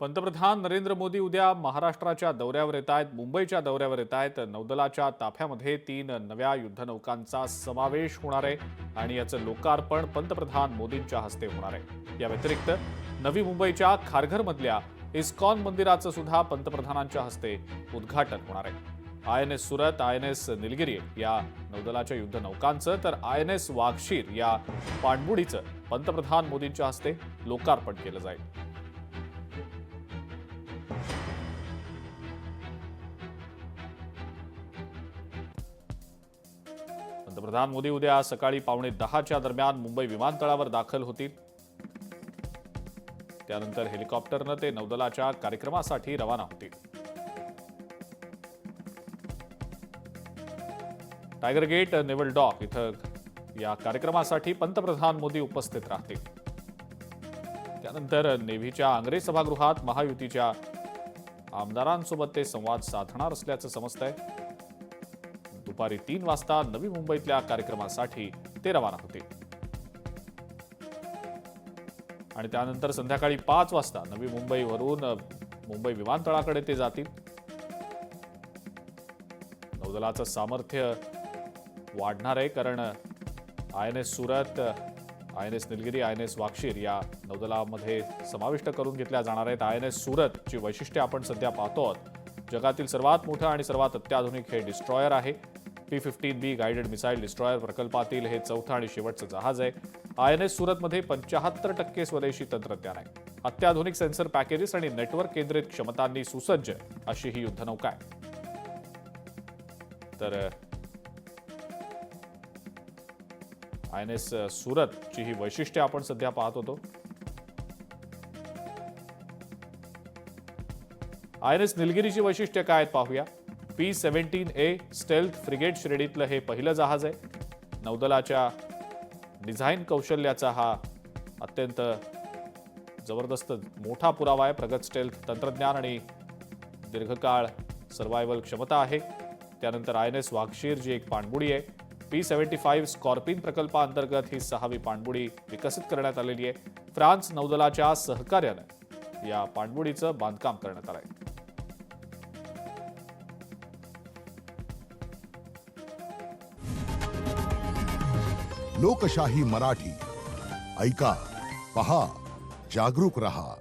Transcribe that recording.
पंतप्रधान नरेंद्र मोदी उद्या महाराष्ट्राच्या दौऱ्यावर येत आहेत. मुंबईच्या दौऱ्यावर येत आहेत. नौदलाच्या ताफ्यामध्ये 3 नव्या युद्धनौकांचा समावेश होणार आहे आणि याचं लोकार्पण पंतप्रधान मोदींच्या हस्ते होणार आहे. या व्यतिरिक्त नवी मुंबईच्या खारघरमधल्या इस्कॉन मंदिराचं सुद्धा पंतप्रधानांच्या हस्ते उद्घाटन होणार आहे. INS सुरत, INS निलगिरी या नौदलाच्या युद्धनौकांचं तर INS वाघशीर या पाणबुडीचं पंतप्रधान मोदींच्या हस्ते लोकार्पण केलं जाईल. पंतप्रधान मोदी उद्या सकाळी 9:15च्या दरम्यान मुंबई विमानतळावर दाखल होतील. त्यानंतर हेलिकॉप्टरनं ते नौदलाच्या कार्यक्रमासाठी रवाना होतील. टायगर गेट नेव्हल डॉक इथं या कार्यक्रमासाठी पंतप्रधान मोदी उपस्थित राहतील. त्यानंतर नेव्हीच्या आंग्रे सभागृहात महायुतीच्या आमदारांसोबत ते संवाद साधणार असल्याचं समजतंय. दुपारी 3 वाजता नवी मुंबईतल्या कार्यक्रमासाठी ते रवाना होतील आणि त्यानंतर संध्याकाळी 5 वाजता नवी मुंबईवरून मुंबई विमानतळाकडे ते जातील. नौदलाचं सामर्थ्य वाढणार आहे कारण INS Surat, INS Nilgiri, INS Vaghsheer या नौदलामध्ये समाविष्ट करून घेतल्या जाणार आहेत. INS सुरतची वैशिष्ट्ये आपण सध्या पाहतो आहोत. जगातील सर्वात मोठं आणि सर्वात अत्याधुनिक हे डिस्ट्रॉयर आहे. P-15B गाइडेड मिसाईल डिस्ट्रॉयर प्रकल्पातील हे चौथं आणि शेवटचं जहाज आहे. INS सुरतमध्ये 75% स्वदेशी तंत्रज्ञान आहे. अत्याधुनिक सेन्सर पॅकेजेस आणि नेटवर्क केंद्रित क्षमतांनी सुसज्ज अशी ही युद्धनौका आहे. तर INS सुरतची ही वैशिष्ट्ये आपण सध्या पाहत होतो. INS निलगिरीची वैशिष्ट्ये काय आहेत पाहूया. P-17A स्टेल्थ फ्रिगेट श्रेणीतलं हे पहिलं जहाज आहे. नौदलाच्या डिझाईन कौशल्याचा हा अत्यंत जबरदस्त मोठा पुरावा आहे. प्रगत स्टेल्थ तंत्रज्ञान आणि दीर्घकाळ सर्व्हायव्हल क्षमता आहे. त्यानंतर INS वाघशीर जी एक पाणबुडी आहे. P-75 स्कॉर्पिन प्रकल्पाअंतर्गत ही 6वी पाणबुडी विकसित करण्यात आलेली आहे. फ्रान्स नौदलाच्या सहकार्यानं या पाणबुडीचं बांधकाम करण्यात आलं आहे. लोकशाही मराठी ऐका, पहा, जागरूक रहा.